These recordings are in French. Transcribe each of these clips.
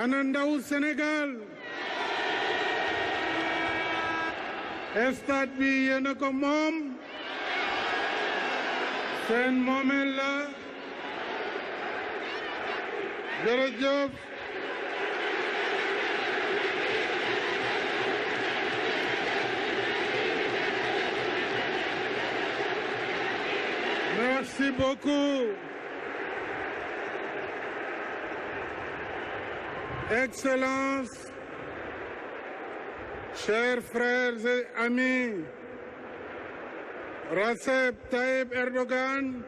Anandaou Sénégal stade bi yéen a ko moom seen moomeel la jërëjëf merci beaucoup. Excellences, chers frères et amis, Recep Tayyip Erdogan,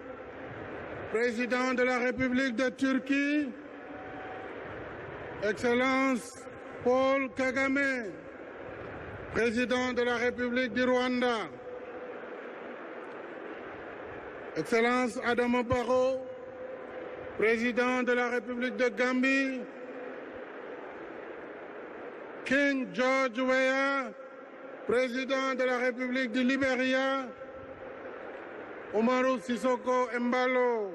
président de la République de Turquie, Excellence Paul Kagame, président de la République du Rwanda, Excellence Adama Barrow, président de la République de Gambie, King George Weah, président de la République du Libéria, Umaru Sissoco Embalo,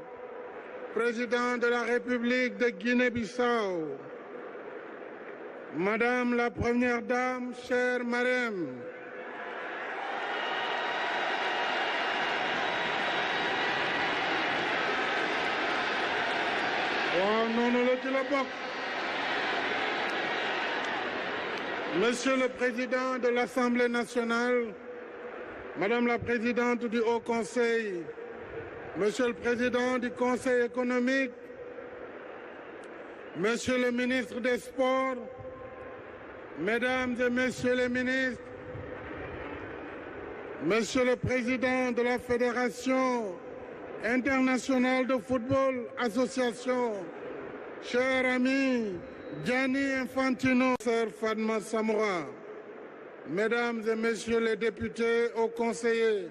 président de la République de Guinée-Bissau, Madame la Première Dame, chère Marème, Monsieur le Président de l'Assemblée nationale, Madame la Présidente du Haut Conseil, Monsieur le Président du Conseil économique, Monsieur le Ministre des Sports, Mesdames et Messieurs les ministres, Monsieur le Président de la Fédération internationale de football, association, cher ami Gianni Infantino, Sœur Fatma Samoura, Mesdames et Messieurs les députés, hauts conseillers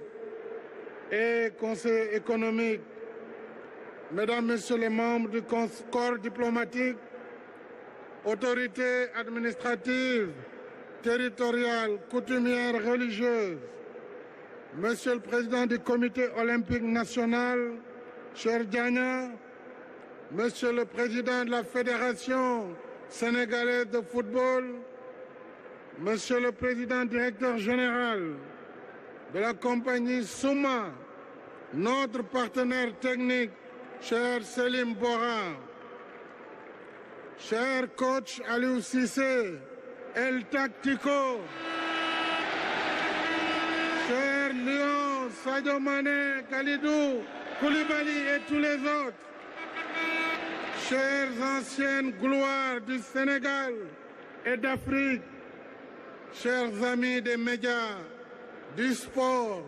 et conseillers économiques, Mesdames, Messieurs les membres du corps diplomatique, autorités administratives, territoriales, coutumières, religieuses, Monsieur le Président du Comité olympique national, cher Diana, Monsieur le Président de la Fédération sénégalaise de football, Monsieur le Président directeur général de la compagnie Souma, notre partenaire technique, cher Selim Bora, cher coach Aliou Cissé, El Tactico, cher Lyon, Sadio Mané, Kalidou, Koulibaly et tous les autres, chères anciennes gloires du Sénégal et d'Afrique, chers amis des médias, du sport,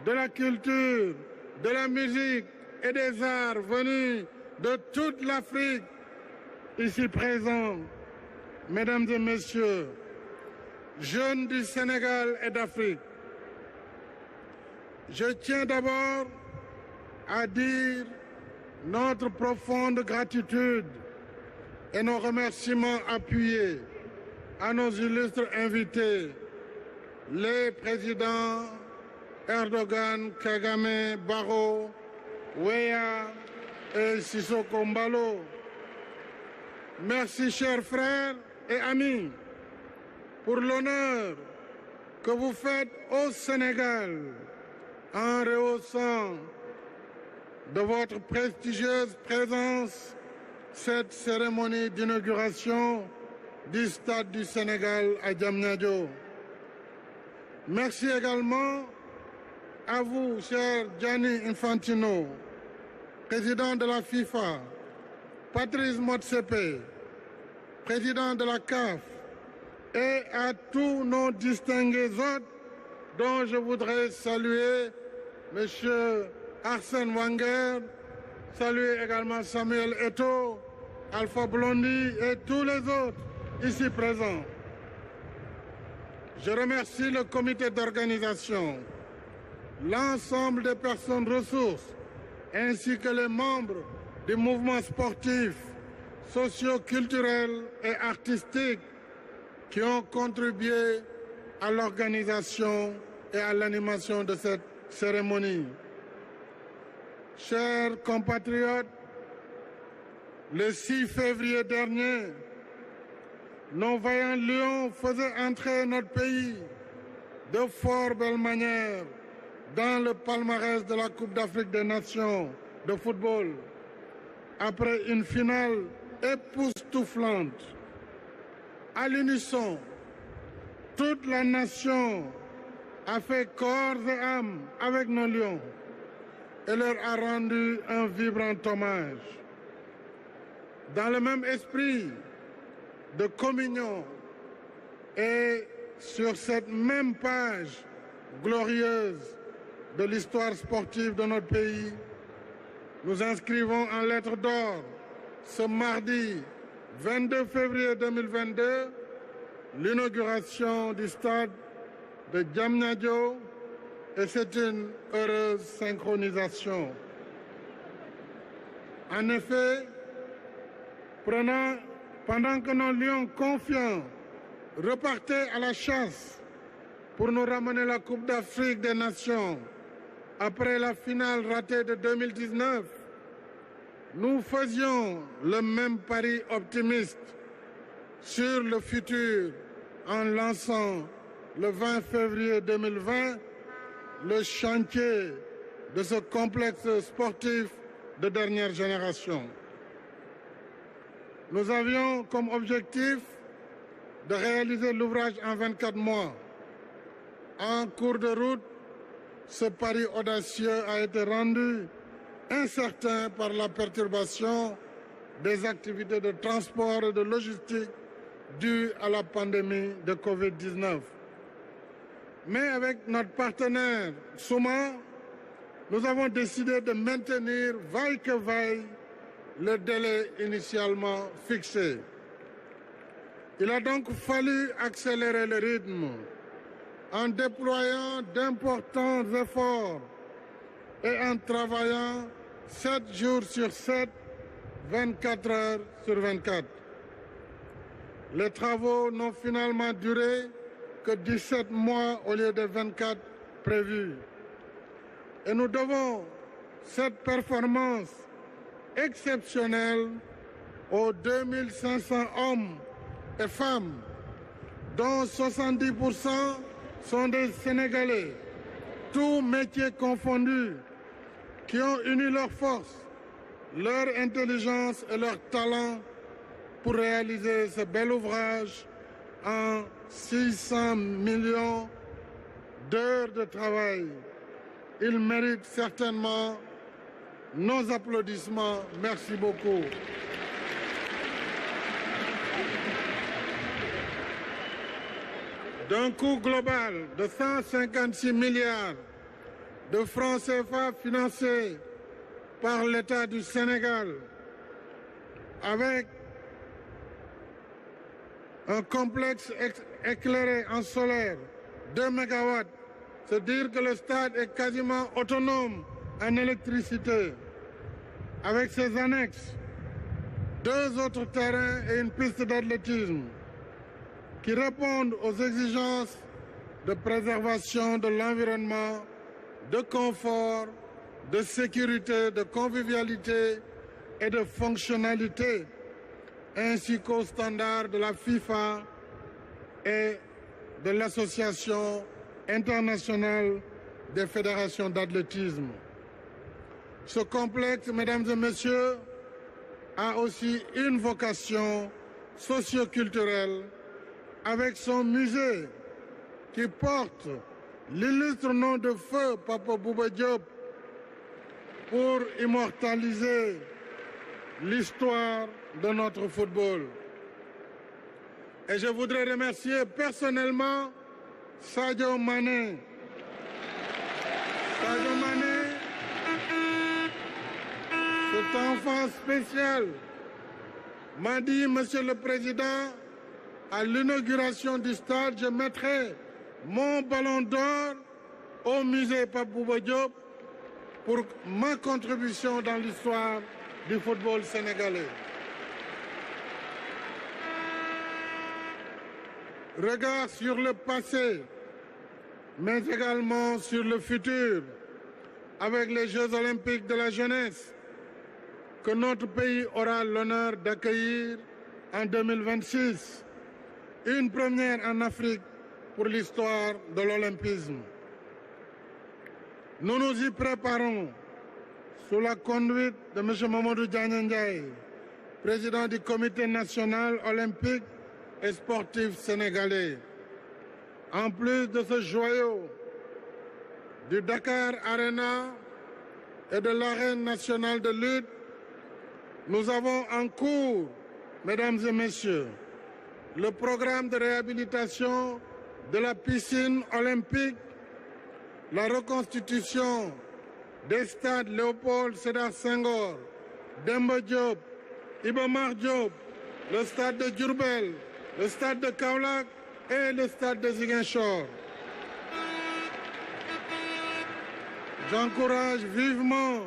de la culture, de la musique et des arts venus de toute l'Afrique, ici présents, Mesdames et Messieurs, jeunes du Sénégal et d'Afrique, je tiens d'abord à dire notre profonde gratitude et nos remerciements appuyés à nos illustres invités, les présidents Erdogan, Kagame, Barrow, Weah et Sissoko Mbalo. Merci, chers frères et amis, pour l'honneur que vous faites au Sénégal en rehaussant de votre prestigieuse présence cette cérémonie d'inauguration du Stade du Sénégal à Diamniadio. Merci également à vous, cher Gianni Infantino, président de la FIFA, Patrice Motsepe, président de la CAF, et à tous nos distingués hôtes dont je voudrais saluer M. Arsène Wenger, saluer également Samuel Eto'o, Alpha Blondy et tous les autres ici présents. Je remercie le comité d'organisation, l'ensemble des personnes ressources, ainsi que les membres du mouvement sportif, socio-culturel et artistique qui ont contribué à l'organisation et à l'animation de cette cérémonie. Chers compatriotes, le 6 février dernier, nos vaillants lions faisaient entrer notre pays de fort belle manière dans le palmarès de la Coupe d'Afrique des Nations de football, après une finale époustouflante. À l'unisson, toute la nation a fait corps et âme avec nos lions et leur a rendu un vibrant hommage. Dans le même esprit de communion et sur cette même page glorieuse de l'histoire sportive de notre pays, nous inscrivons en lettres d'or ce mardi 22 février 2022 l'inauguration du stade de Diamniadio et c'est une heureuse synchronisation. En effet, pendant que nos lions confiants repartaient à la chasse pour nous ramener la Coupe d'Afrique des Nations après la finale ratée de 2019, nous faisions le même pari optimiste sur le futur en lançant le 20 février 2020 le chantier de ce complexe sportif de dernière génération. Nous avions comme objectif de réaliser l'ouvrage en 24 mois. En cours de route, ce pari audacieux a été rendu incertain par la perturbation des activités de transport et de logistique dues à la pandémie de Covid-19. Mais avec notre partenaire Souma, nous avons décidé de maintenir, vaille que vaille, le délai initialement fixé. Il a donc fallu accélérer le rythme en déployant d'importants efforts et en travaillant 7 jours sur 7, 24 heures sur 24. Les travaux n'ont finalement duré que 17 mois au lieu de 24 prévus. Et nous devons cette performance exceptionnelle aux 2500 hommes et femmes, dont 70% sont des Sénégalais, tous métiers confondus, qui ont uni leurs forces, leur intelligence et leur talent pour réaliser ce bel ouvrage en 600 millions d'heures de travail. Ils méritent certainement nos applaudissements. Merci beaucoup. D'un coût global de 156 milliards de francs CFA financés par l'État du Sénégal, avec un complexe éclairé en solaire, 2 MW, c'est dire que le stade est quasiment autonome en électricité, avec ses annexes, 2 autres terrains et une piste d'athlétisme qui répondent aux exigences de préservation de l'environnement, de confort, de sécurité, de convivialité et de fonctionnalité, ainsi qu'aux standards de la FIFA et de l'Association internationale des fédérations d'athlétisme. Ce complexe, mesdames et messieurs, a aussi une vocation socio-culturelle avec son musée qui porte l'illustre nom de feu Papa Bouba Diop pour immortaliser l'histoire de notre football. Et je voudrais remercier personnellement Sadio Mané. Sadio Mané, cet enfant spécial, m'a dit, Monsieur le Président, à l'inauguration du stade, je mettrai mon ballon d'or au musée Pape Bouba Diop pour ma contribution dans l'histoire du football sénégalais. Regard sur le passé, mais également sur le futur, avec les Jeux olympiques de la jeunesse que notre pays aura l'honneur d'accueillir en 2026 une première en Afrique pour l'histoire de l'olympisme. Nous nous y préparons sous la conduite de M. Mamadou Diagne Ndiaye, président du Comité national olympique et sportif sénégalais. En plus de ce joyau du Dakar Arena et de l'arène nationale de lutte, nous avons en cours, mesdames et messieurs, le programme de réhabilitation de la piscine olympique, la reconstitution des stades Léopold Sédar Senghor, Demba Diop, Iba Mar Diop, le stade de Diourbel, le stade de Kaolack et le stade de Ziguinchor. J'encourage vivement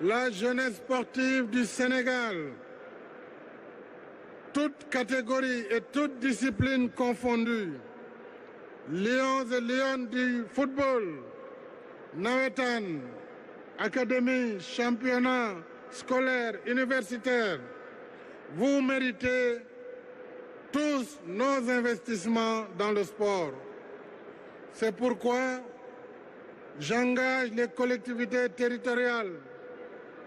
la jeunesse sportive du Sénégal, toutes catégories et toutes disciplines confondues, lions et lionnes du football, nawetaan, académie, championnat scolaire, universitaire. Vous méritez tous nos investissements dans le sport. C'est pourquoi j'engage les collectivités territoriales,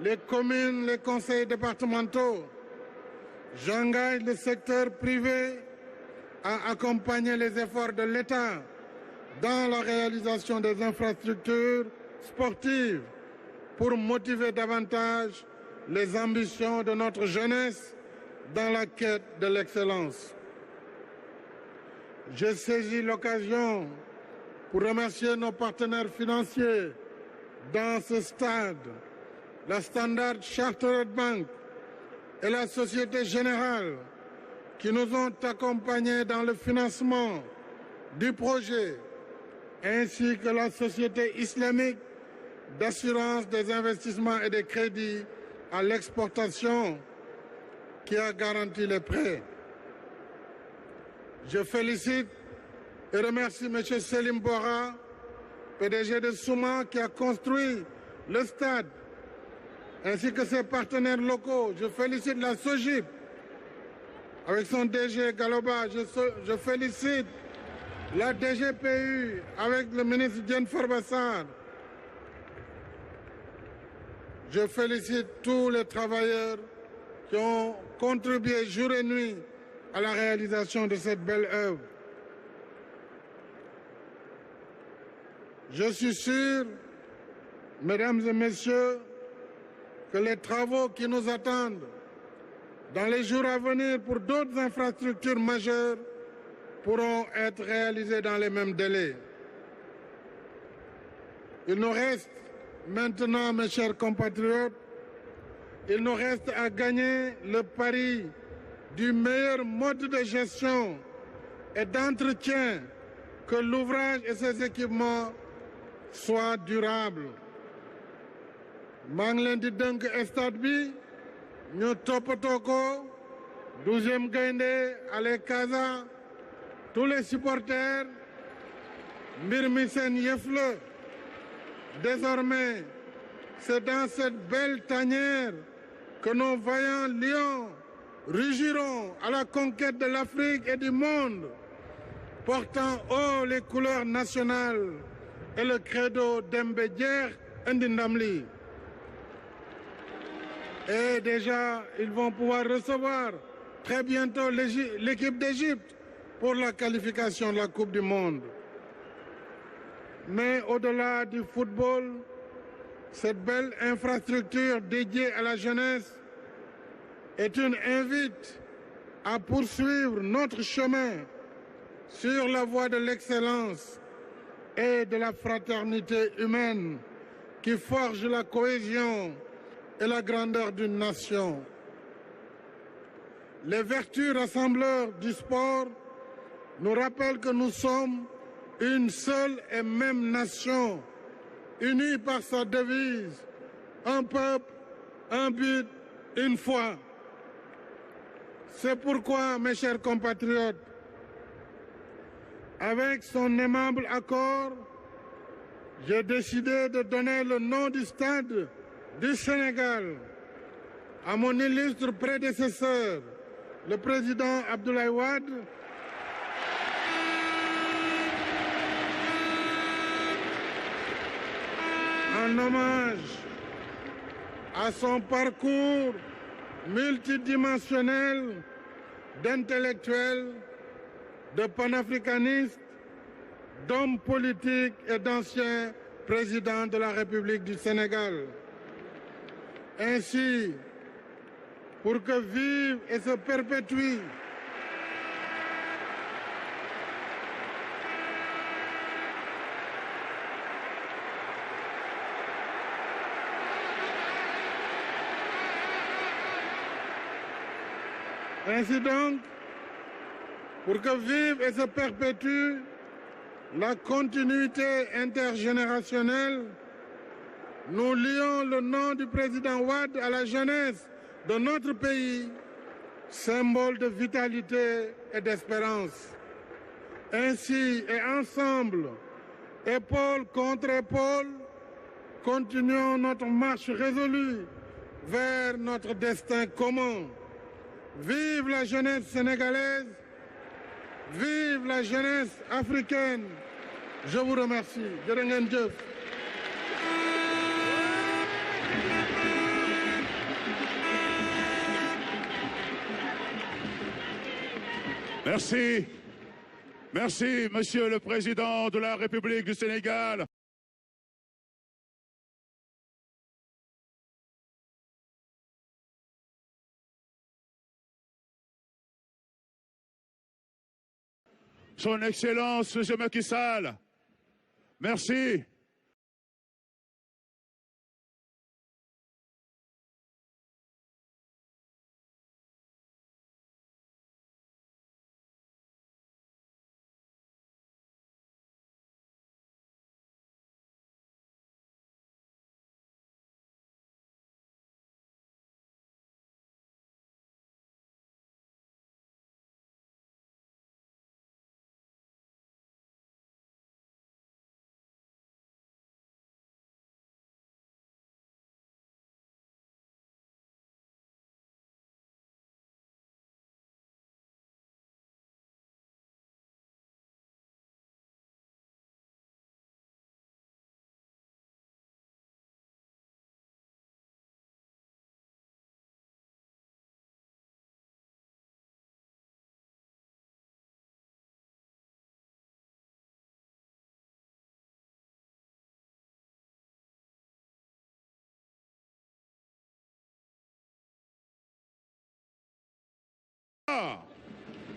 les communes, les conseils départementaux. J'engage le secteur privé à accompagner les efforts de l'État dans la réalisation des infrastructures sportives pour motiver davantage les ambitions de notre jeunesse dans la quête de l'excellence. Je saisis l'occasion pour remercier nos partenaires financiers dans ce stade, la Standard Chartered Bank et la Société Générale, qui nous ont accompagnés dans le financement du projet, ainsi que la Société islamique d'assurance des investissements et des crédits à l'exportation qui a garanti les prêts. Je félicite et remercie M. Selim Bora, PDG de Souma, qui a construit le stade, ainsi que ses partenaires locaux. Je félicite la SOGIP, avec son DG Galoba. Je félicite la DGPU, avec le ministre Diène Farba Sarr. Je félicite tous les travailleurs qui ont contribué jour et nuit à la réalisation de cette belle œuvre. Je suis sûr, mesdames et messieurs, que les travaux qui nous attendent dans les jours à venir pour d'autres infrastructures majeures pourront être réalisés dans les mêmes délais. Il nous reste maintenant, mes chers compatriotes, il nous reste à gagner le pari du meilleur mode de gestion et d'entretien, que l'ouvrage et ses équipements soient durables. maa ngi leen di dënk stade bi ñu toppatoo ko 12e gaynde ale Casa, tous les supporters, mbir mi seen yëf la. Désormais, c'est dans cette belle tanière que nos vaillants lions rugiront à la conquête de l'Afrique et du monde, portant haut les couleurs nationales et le credo Dembe Jeex indi ndam li. Et déjà, ils vont pouvoir recevoir très bientôt l'équipe d'Égypte pour la qualification de la Coupe du Monde. Mais au-delà du football, cette belle infrastructure dédiée à la jeunesse est une invite à poursuivre notre chemin sur la voie de l'excellence et de la fraternité humaine qui forge la cohésion et la grandeur d'une nation. Les vertus rassembleurs du sport nous rappellent que nous sommes une seule et même nation, unie par sa devise, un peuple, un but, une foi. C'est pourquoi, mes chers compatriotes, avec son aimable accord, j'ai décidé de donner le nom du stade du Sénégal à mon illustre prédécesseur, le président Abdoulaye Wade, en hommage à son parcours multidimensionnel d'intellectuel, de panafricaniste, d'homme politique et d'ancien président de la République du Sénégal. Ainsi, pour que vive et se perpétue Ainsi donc, pour que vive et se perpétue la continuité intergénérationnelle, nous lions le nom du président Wade à la jeunesse de notre pays, symbole de vitalité et d'espérance. Ainsi et ensemble, épaule contre épaule, continuons notre marche résolue vers notre destin commun. Vive la jeunesse sénégalaise, vive la jeunesse africaine. Je vous remercie. Jërë ngeen jëf. Merci. Merci, Monsieur le Président de la République du Sénégal. Son Excellence, M. Macky Sall. Merci.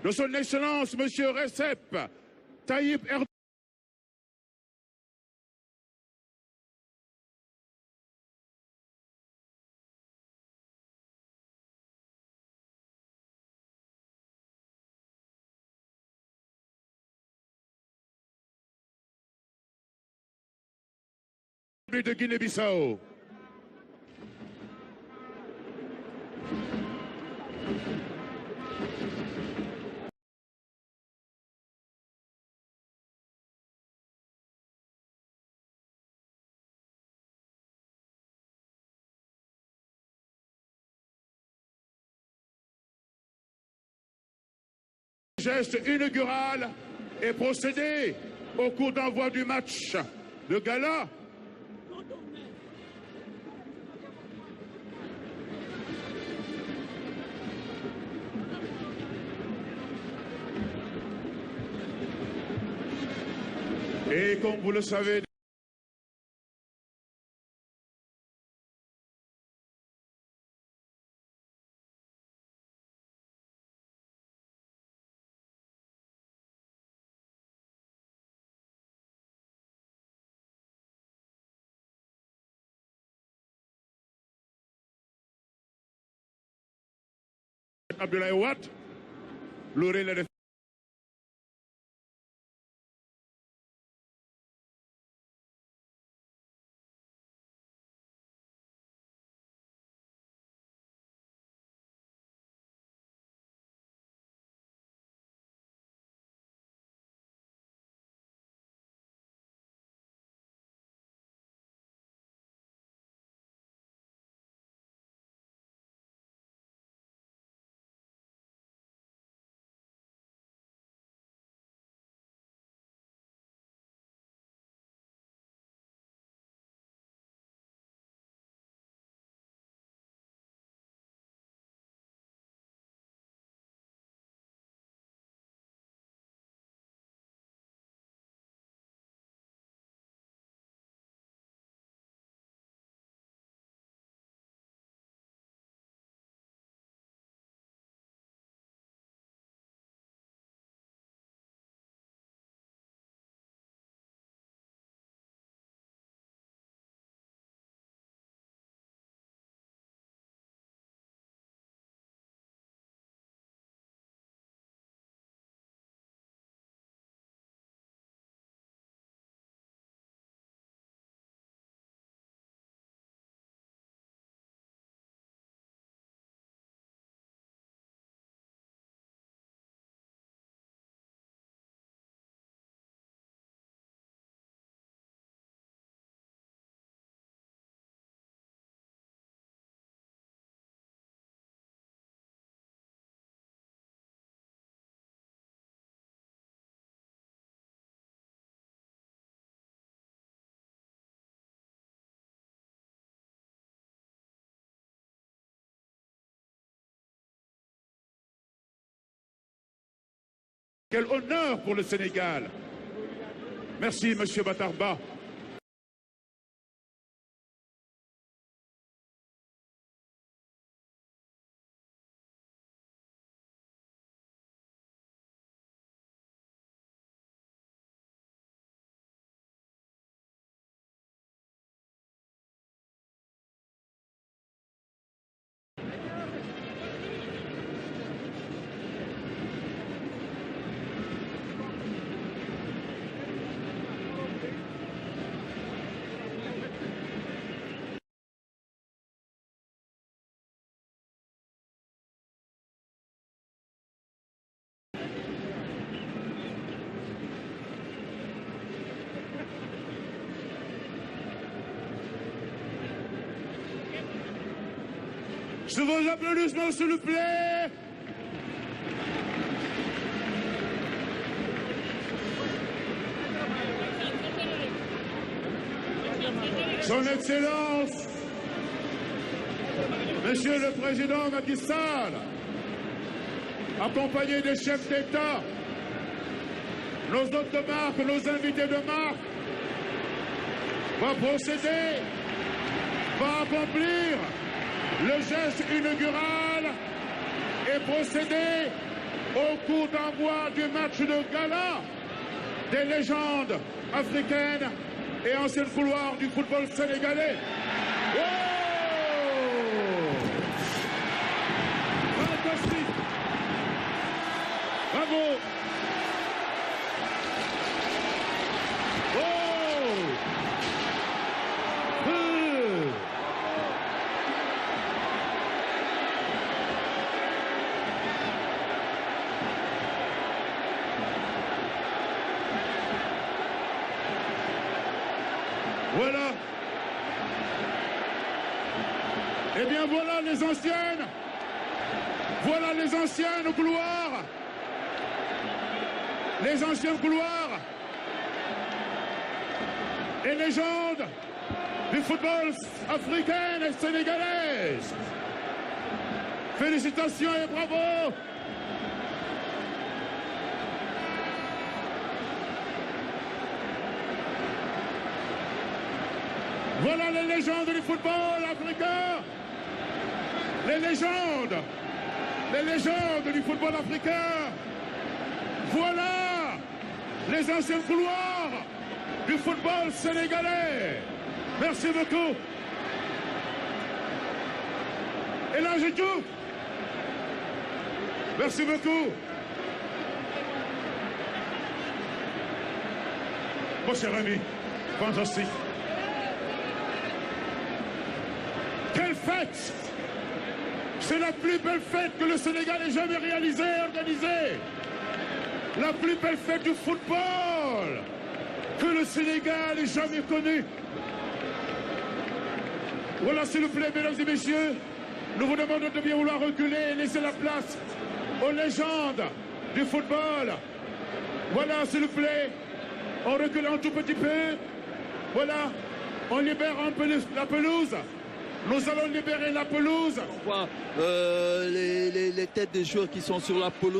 De son Excellence, M. Recep Tayyip Erdogan. De Guinée-Bissau. Geste inaugural est procédé au cours d'envoi du match de gala. Et comme vous le savez, Abdoulaye Wade l'aurait la Quel honneur pour le Sénégal. Merci, Monsieur Batarba. Je vos applaudissements, s'il vous plaît. Son Excellence, Monsieur le Président Macky Sall, accompagné des chefs d'État, nos hôtes de marque, nos invités de marque, va procéder, va accomplir le geste inaugural et procéder au coup d'envoi du match de gala des légendes africaines et anciennes couloirs du football sénégalais. Oh! Fantastique! Bravo! Voilà. Eh bien voilà les anciennes. Voilà les anciennes couloirs. Les anciens couloirs. Et légendes du football africain et sénégalais. Félicitations et bravo. Voilà les légendes du football africain. Les légendes du football africain. Voilà les anciens couloirs du football sénégalais. Merci beaucoup. Et là, j'ai tout. Merci beaucoup. Mon cher ami, fantastique. Quelle fête! C'est la plus belle fête que le Sénégal ait jamais réalisée et organisée. La plus belle fête du football que le Sénégal ait jamais connue. Voilà, s'il vous plaît, mesdames et messieurs, nous vous demandons de bien vouloir reculer et laisser la place aux légendes du football. Voilà, s'il vous plaît, on recule un tout petit peu. Voilà, on libère un peu la pelouse. Nous allons libérer la pelouse. On voit les têtes des joueurs qui sont sur la pelouse.